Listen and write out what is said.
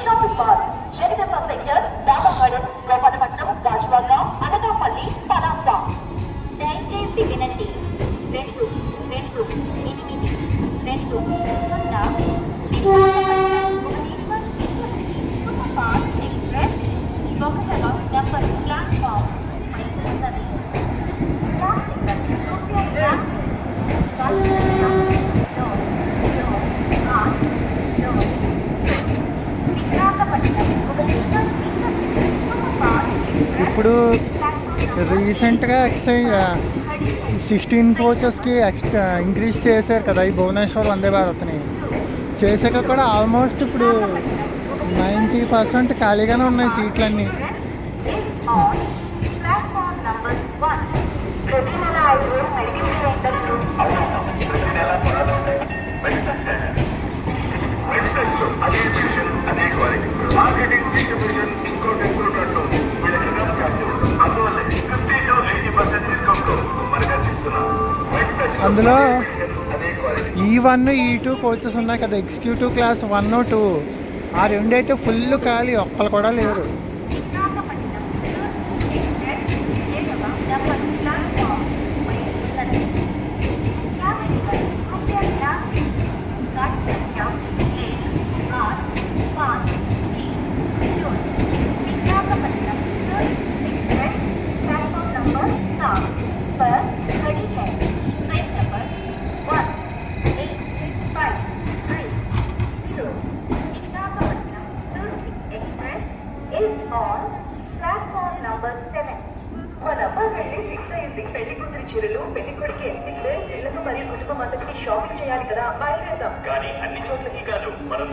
Shopping mall Jagadamba centre, Damodaram, Gopalapatnam, Gajuwaka, Anakapalli, Palasa. దయచేసి వినండి. 2 ఇప్పుడు రీసెంట్గా 16 కోచెస్కి ఎక్స్ట్రా ఇంక్రీజ్ చేశారు కదా ఈ భువనేశ్వర్ వందే భారత్ని. చేసాక కూడా ఆల్మోస్ట్ ఇప్పుడు 90% ఖాళీగానే ఉన్నాయి సీట్లన్నీ. అందులో E1 E2 కోచెస్ ఉన్నాయి కదా, ఎగ్జిక్యూటివ్ క్లాస్ 1 2 ఆ రెండు అయితే ఫుల్ ఖాళీ, ఒక్కరు కూడా లేరు. పెళ్లి కూతురి చీరలు, పెళ్లి కొడుకు ఎంపికలు, ఇళ్లకు మరియు కుటుంబం అంతటికి షాపింగ్ చేయాలి కదా, బయలుదేరుదాం. కానీ అన్ని చోట్లకి కాదు, మనం